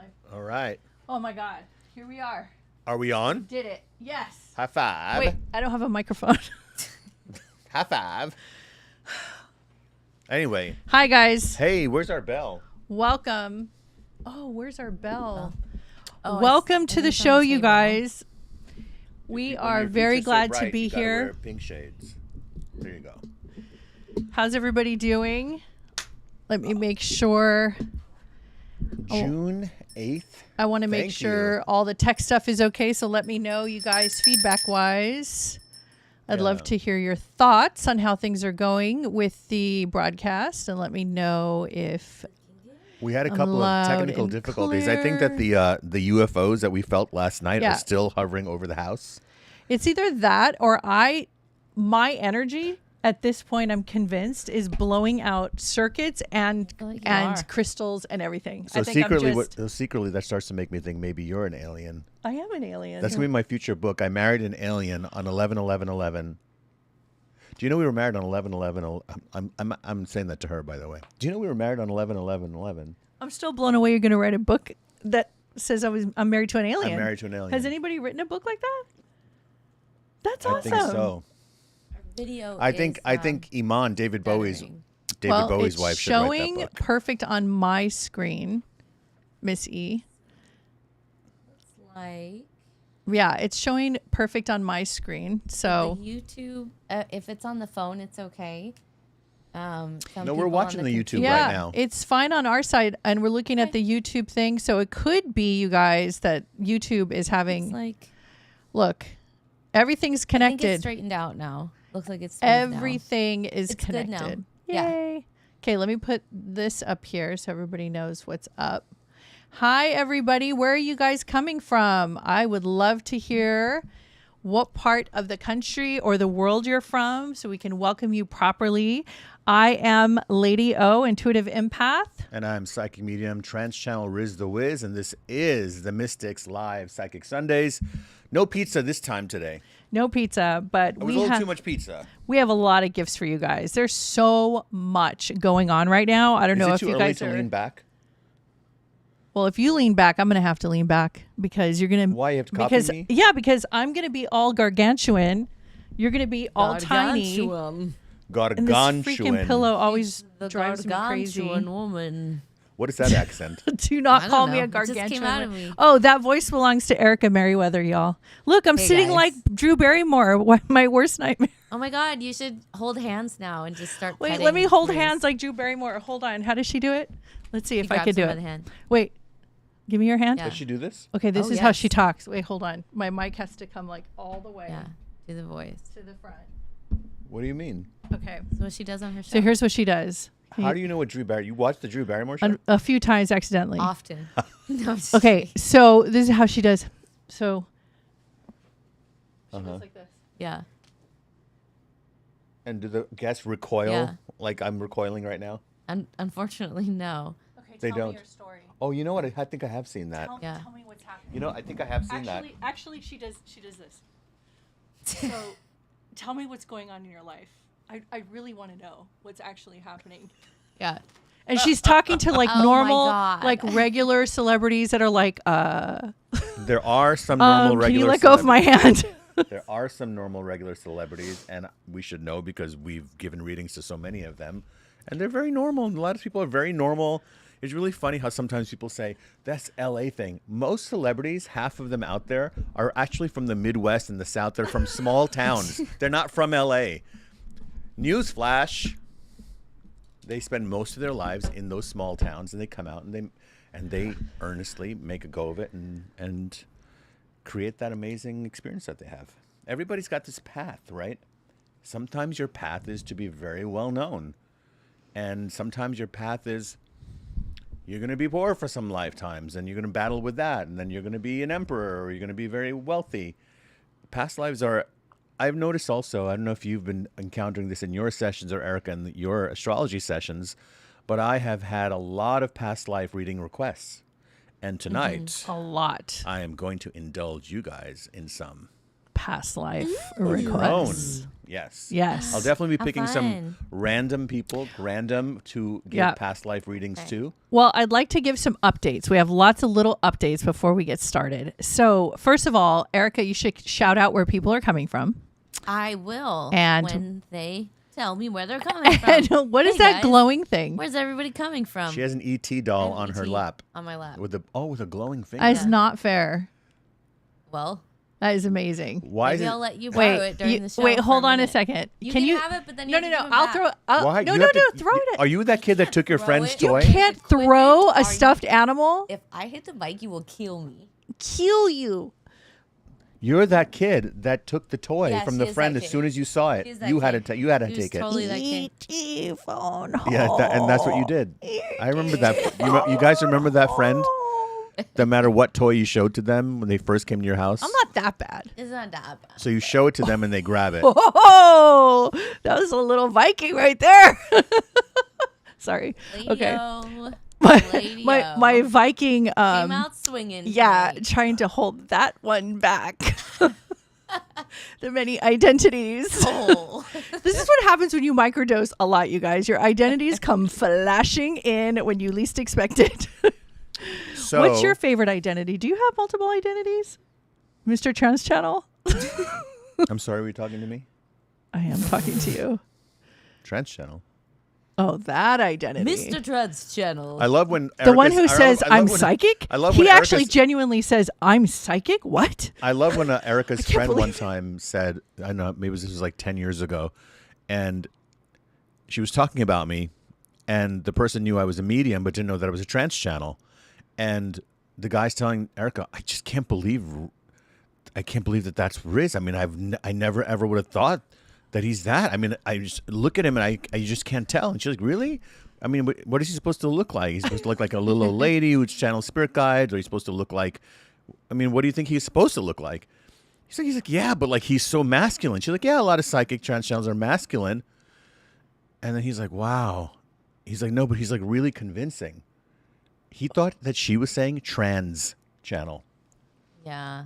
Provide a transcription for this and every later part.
life. All right. Oh my God. Here we are. Are we on? Did it. Yes. High five. Wait, I don't have a microphone. High five. Anyway. Hi, guys. Hey, where's our bell? Welcome. Oh, where's our bell? Oh, Welcome to the show, you table. guys. We When are your very feet so glad to bright, be you gotta wear here. pink shades. There you go. How's everybody doing? Let me make sure. June 8th. I want to make Thank sure you. all the tech stuff is okay. So let me know, you guys, feedback-wise. I'd love Yeah. to hear your thoughts on how things are going with the broadcast, and let me know if We had a I'm couple of loud technical and difficulties. I think that the UFOs that we felt last night Yeah. are still hovering over the house. it's either that or my energy at this point, I'm convinced, is blowing out circuits and feel like you are. crystals and everything. So I think secretly, that starts to make me think maybe you're an alien. I am an alien. That's gonna be my future book. I married an alien on 11/11/11. Do you know we were married on 11/11? I'm saying that to her, by the way. Do you know we were married on 11/11/11? I'm still blown away. You're going to write a book that says I'm married to an alien. I'm married to an alien. Has anybody written a book like that? That's I awesome. think so. Video. I think Iman, David Bowie's It's wife, should write showing that book. perfect on my screen, Miss E. Like Yeah, it's showing perfect on my screen. So the YouTube. If it's on the phone, it's okay. No, we're watching the YouTube yeah, right now. it's fine on our side, and we're looking at the YouTube thing. So it could be, you guys, that YouTube is having. It's like Look, everything's I think connected. it's straightened out now. Looks like it's straightened out. Everything is It's good now. connected. Yeah. Yay. Okay, let me put this up here so everybody knows what's up. Hi, everybody. Where are you guys coming from? I would love to hear what part of the country or the world you're from so we can welcome you properly. I am Lady O, Intuitive Empath. And I'm Psychic Medium, Trance Channel Riz the Wiz, and this is the Mystics Live Psychic Sundays. No pizza this time today. No pizza, but It was a little too much pizza. we have a lot of gifts for you guys. There's so much going on right now. I don't know if you guys to are. lean back? Well, if you lean back, I'm going to have to lean back because you're going to. Why, you have to copy me? Yeah, because I'm going to be all gargantuan. You're going to be all tiny. Gargantuan. And this freaking Gargantuan. pillow always The drives me crazy. gargantuan woman. What is that accent? Do not I call don't me a know. It just gargantuan. came out of me. Oh, that voice belongs to Erica Merriweather, y'all. Look, I'm Hey, sitting guys. like Drew Barrymore. My worst nightmare. Oh my God! You should hold hands now and just start. Wait, petting let me hold Riz. hands like Drew Barrymore. Hold on. How does she do it? Let's see if She I grabs could do him by it. the hand. Wait, give me your hand. Yeah. Does she do this? Okay, this Oh, is how yes. she talks. Wait, hold on. My mic has to come like all the way Yeah, do the voice. to the front. What do you mean? Okay. That's what she does on her show. So here's what she does. How do you know what Drew Barrymore? You watched the Drew Barrymore show? A few times accidentally. Often. No, I'm just Okay, kidding. so this is how she does. So she Uh-huh. goes like this. Yeah. And do the guests recoil Yeah. like I'm recoiling right now? Unfortunately, no. Okay, They tell don't. me your story. Oh, you know what? I think I have seen that. Yeah. Tell me what's happening. You know, I think I have seen that. Actually, she does this. So, tell me what's going on in your life. I really want to know what's actually happening. Yeah. And she's talking to like Oh my normal, God. like regular celebrities that are like, There are some normal can regular you let go of my hand? There are some normal regular celebrities, and we should know because we've given readings to so many of them, and they're very normal. And a lot of people are very normal. It's really funny how sometimes people say, that's LA thing. Most celebrities, half of them out there, are actually from the Midwest and the South. They're from small towns. They're not from LA. Newsflash. They spend most of their lives in those small towns, and they come out and they earnestly make a go of it and create that amazing experience that they have. Everybody's got this path, right? Sometimes your path is to be very well known, and sometimes your path is you're going to be poor for some lifetimes, and you're going to battle with that, and then you're going to be an emperor, or you're going to be very wealthy. Past lives are. I've noticed also, I don't know if you've been encountering this in your sessions or Erica in your astrology sessions, but I have had a lot of past life reading requests. And tonight, A lot. I am going to indulge you guys in some. past life Of your own. requests. Yes. Yes. I'll definitely be How picking some fun. random people, to give Yeah. past life readings to. Well, I'd like to give some updates. We have lots of little updates before we get started. So, first of all, Erica, you should shout out where people are coming from. I will. And- when they tell me where they're coming from. And what is Hey, that guys, glowing thing? Where's everybody coming from? She has an ET doll I on have her ET lap On my lap. with a glowing finger. That is Yeah. not fair. Well, That is amazing. Why is maybe it? I'll let you borrow it during the show. Wait, for hold on a minute. second. You Can you have it, but then you No, have no, to no. give it I'll back. throw. Why? No, You no, have no. to- Throw it. Are you that kid that took your throw friend's it. toy? You Can't Equipment, throw are a you- stuffed animal. If I hit the bike, you will kill me. Kill you. You're that kid that took the toy Yeah, from she the is friend that as kid. soon as you saw She it. is that You had to kid. you had to He was take it. totally that kid. E.T. phone. Yeah, and that's what you did. I remember that. You guys remember that friend? No matter what toy you showed to them when they first came to your house. I'm not that bad. It's not that bad. So you show it to them and they grab it. Oh, that was a little Viking right there. Sorry. Okay. Lady-o. My Viking. Came out swinging. Yeah, tonight. trying to hold that one back. The many identities. Oh. This is what happens when you microdose a lot, you guys. Your identities come flashing in when you least expect it. So What's your favorite identity? Do you have multiple identities, Mr. Trance Channel? I'm sorry, were you talking to me? I am talking to you. Trance Channel. Oh, that identity. Mr. Trance Channel. I love when The one who Erica's- says I love I'm when- psychic. I love he when actually Erica's- genuinely says I'm psychic. What? I love when Erica's can't friend one believe it. time said, I don't know, maybe this was like 10 years ago, and she was talking about me, and the person knew I was a medium, but didn't know that I was a trance channel. And the guy's telling Erica, I can't believe that that's Riz. I mean, I never ever would have thought that he's that. I mean, I just look at him and I just can't tell. And she's like, really? I mean, what is he supposed to look like? He's supposed to look like a little old lady who's channels spirit guides, or he's supposed to look like, I mean, what do you think he's supposed to look like? He's like, yeah, but like he's so masculine. She's like, yeah, a lot of psychic trance channels are masculine. And then he's like, wow. He's like, no, but he's like really convincing. He thought that she was saying trans channel. Yeah.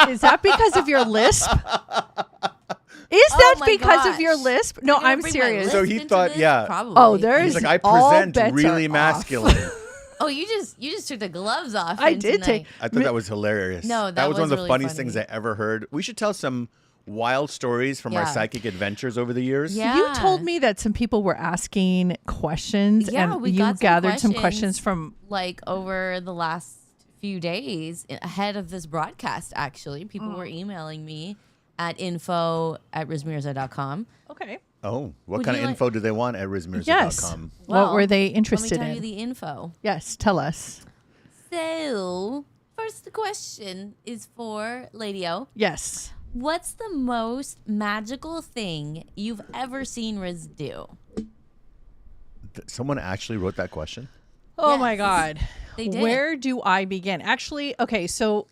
Is that because of your lisp? Is Oh that my because of your gosh. lisp? No, You're gonna I'm bring my serious. lisp So he into thought, this? yeah. Probably. Oh, there He's is like, I all present bets really are masculine. Oh, you just took the gloves off. I in did tonight. take. I thought that was hilarious. No, that was one of was the really funniest funny. things I ever heard. We should tell some wild stories from our Yeah. psychic adventures over the years. Yeah. You told me that some people were asking questions, Yeah, and we you got some gathered some questions. questions from. Like over the last few days ahead of this broadcast, actually, people were emailing me at info@rizmirza.com. Okay. Oh, what Would kind you of like- info do they want at rizmirza.com? Yes. What were they interested Let me in? tell you the info. Yes, tell us. So, first question is for Lady O. Yes. What's the most magical thing you've ever seen Riz do? Someone actually wrote that question? Oh my Yes. God. They did. Where do I begin? Actually, okay, so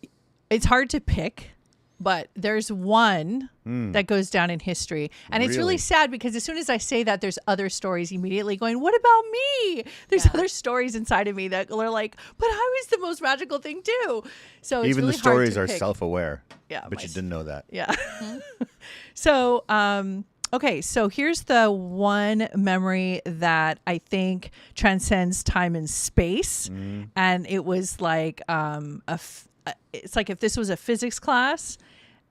it's hard to pick, but there's one that goes down in history. And it's really Really? sad because as soon as I say that, there's other stories immediately going, what about me? There's Yeah. other stories inside of me that are like, but I was the most magical thing too. So it's Even really the hard stories to are pick. self-aware. Yeah, But you didn't know that. Yeah. So, okay. So here's the one memory that I think transcends time and space. And it was like, it's like if this was a physics class,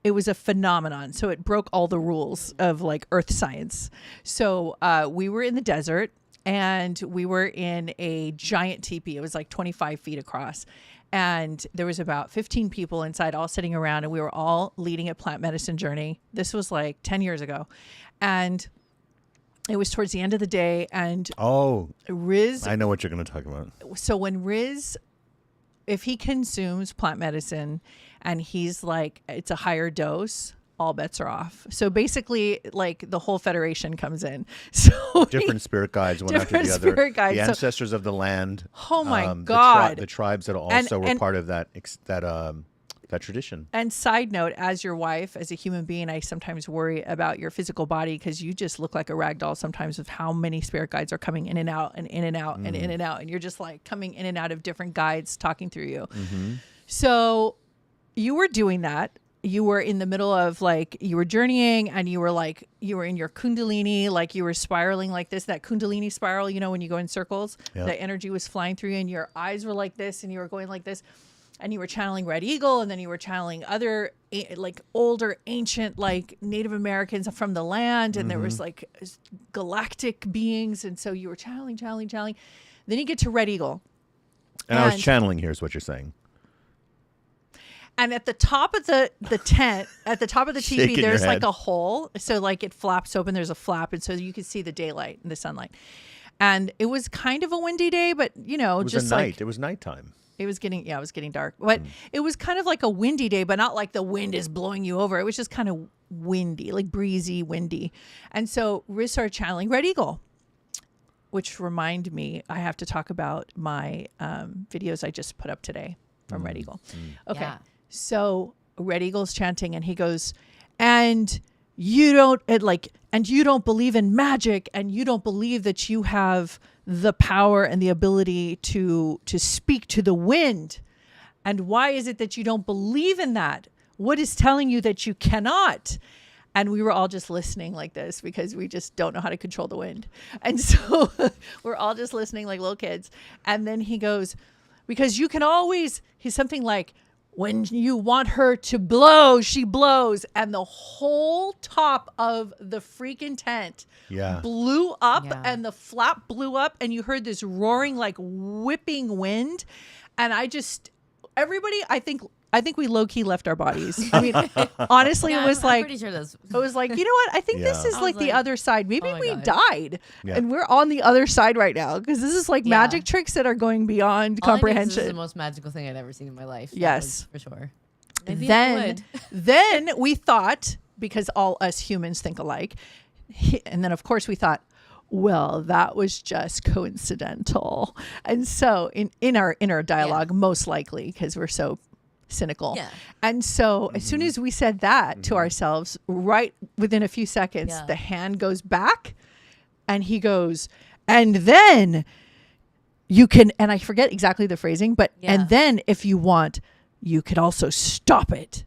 it was a phenomenon. So it broke all the rules of like earth science. So, we were in the desert and we were in a giant teepee. It was like 25 feet across. And there was about 15 people inside all sitting around, and we were all leading a plant medicine journey. This was like 10 years ago. And it was towards the end of the day, and Oh, Riz, I know what you're going to talk about. so when Riz, if he consumes plant medicine and he's like, it's a higher dose, all bets are off. So basically, like the whole Federation comes in. So Different spirit guides, one after Different the other. spirit guides. The So- ancestors of the land. Oh my the God. The tribes that also were and- part of that tradition. And side note, as your wife, as a human being, I sometimes worry about your physical body because you just look like a rag doll sometimes with how many spirit guides are coming in and out and in and out and in and out. And you're just like coming in and out of different guides talking through you. So you were doing that. you were in the middle of like, you were journeying and you were in your kundalini, like you were spiraling like this, that kundalini spiral, you know, when you go in circles, Yep. the energy was flying through you and your eyes were like this and you were going like this. And you were channeling Red Eagle, and then you were channeling other like older, ancient, like Native Americans from the land, and there was like galactic beings, and so you were channeling. Then you get to Red Eagle, And I was channeling here is what you're saying. and at the top of the tent, at the top of the teepee, Shaking your there's like head. a hole, so like it flaps open. There's a flap, and so you can see the daylight and the sunlight. And it was kind of a windy day, but you know, It was just a night. like It was nighttime. it was getting dark. But it was kind of like a windy day, but not like the wind is blowing you over. It was just kind of windy, like breezy, windy. And so we started channeling Red Eagle, which remind me, I have to talk about my videos I just put up today from Red Eagle. Okay. Yeah. So Red Eagle's chanting and he goes, and you don't believe in magic, and you don't believe that you have the power and the ability to speak to the wind. And why is it that you don't believe in that? What is telling you that you cannot? And we were all just listening like this because we just don't know how to control the wind. And so we're all just listening like little kids. And then he goes, because you can always, he's something like, when you want her to blow, she blows. And the whole top of the freaking tent Yeah. blew up, Yeah. and the flap blew up, and you heard this roaring, like whipping wind. And everybody, I think we low key left our bodies. I mean, honestly, Yeah, it was I'm like, pretty sure those. it was like, you know what? I think this Yeah. is I like was the like, other side. Maybe oh my we God. died Yeah. and we're on the other side right now, because this is like Yeah. magic tricks that are going beyond All I think is this is comprehension. the most magical thing I'd ever seen in my life. That Yes. was for sure. Maybe I Then, would. then we thought, because all us humans think alike, and then of course we thought, well, that was just coincidental. And so in our inner dialogue, most likely, because we're so cynical. Yeah. And so as soon as we said that to ourselves, right within a few seconds, Yeah. the hand goes back and he goes, and then you can, and I forget exactly the phrasing, but, Yeah. and then if you want, you could also stop it.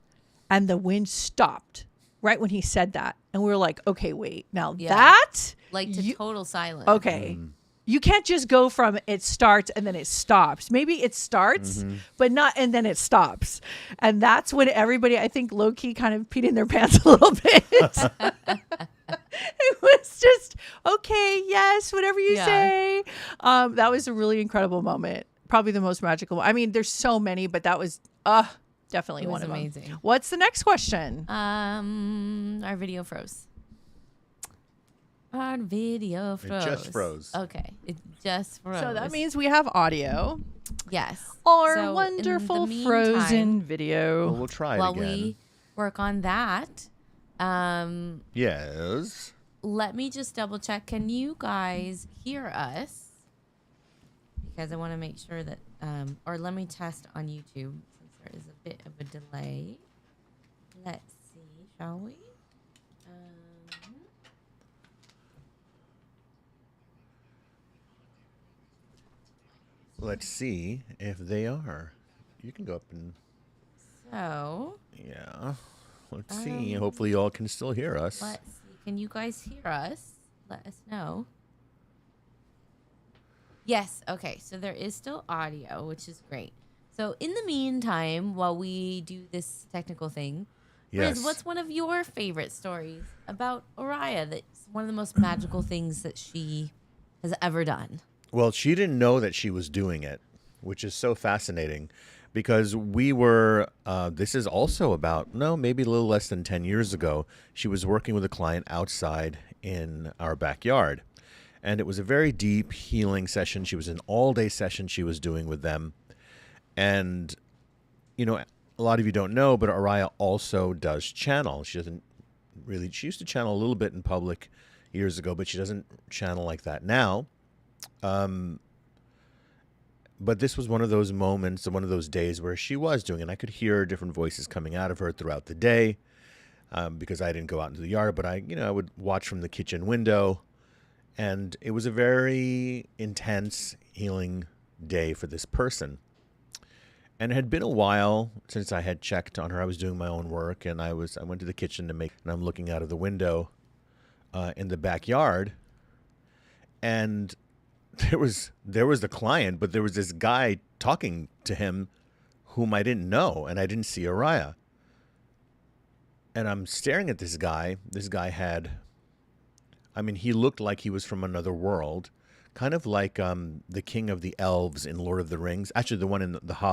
And the wind stopped right when he said that. And we were like, okay, wait, now Yeah. that, Like to total silence. okay. You can't just go from it starts and then it stops. Maybe it starts, but not, and then it stops. And that's when everybody, I think, low key kind of peed in their pants a little bit. It was just, okay, yes, whatever you Yeah. say. That was a really incredible moment. Probably the most magical. I mean, there's so many, but that was definitely It was one of amazing. them. What's the next question? Our video froze. Our video froze. just froze. Okay. It just froze. So that means we have audio. yes. Our So in the wonderful meantime, frozen video. Well, we'll try it While again. we work on that, Yes. let me just double check. Can you guys hear us? Because I want to make sure that, or let me test on YouTube since there is a bit of a delay. Let's see, shall we? Let's see if they are. You can go up and So, yeah. Let's see. Hopefully, you all can still hear us. let's see. Can you guys hear us? Let us know. Yes. Okay. So there is still audio, which is great. So in the meantime, while we do this technical thing, Yes. Riz, what's one of your favorite stories about Oriah that's one of the most magical things that she has ever done? Well, she didn't know that she was doing it, which is so fascinating because we were, this is also about, maybe a little less than 10 years ago. She was working with a client outside in our backyard. And it was a very deep healing session. She was an all-day session she was doing with them. And, you know, a lot of you don't know, but Oriah also does channel. She used to channel a little bit in public years ago, but she doesn't channel like that now. But this was one of those moments, one of those days where she was doing it. I could hear different voices coming out of her throughout the day because I didn't go out into the yard, but I would watch from the kitchen window. And it was a very intense healing day for this person. And it had been a while since I had checked on her. I was doing my own work, and I went to the kitchen and I'm looking out of the window in the backyard, and there was the client, but there was this guy talking to him whom I didn't know, and I didn't see Araya. And I'm staring at this guy. This guy he looked like he was from another world, kind of like the king of the elves in Lord of the Rings. Actually, the one in the Hobbit.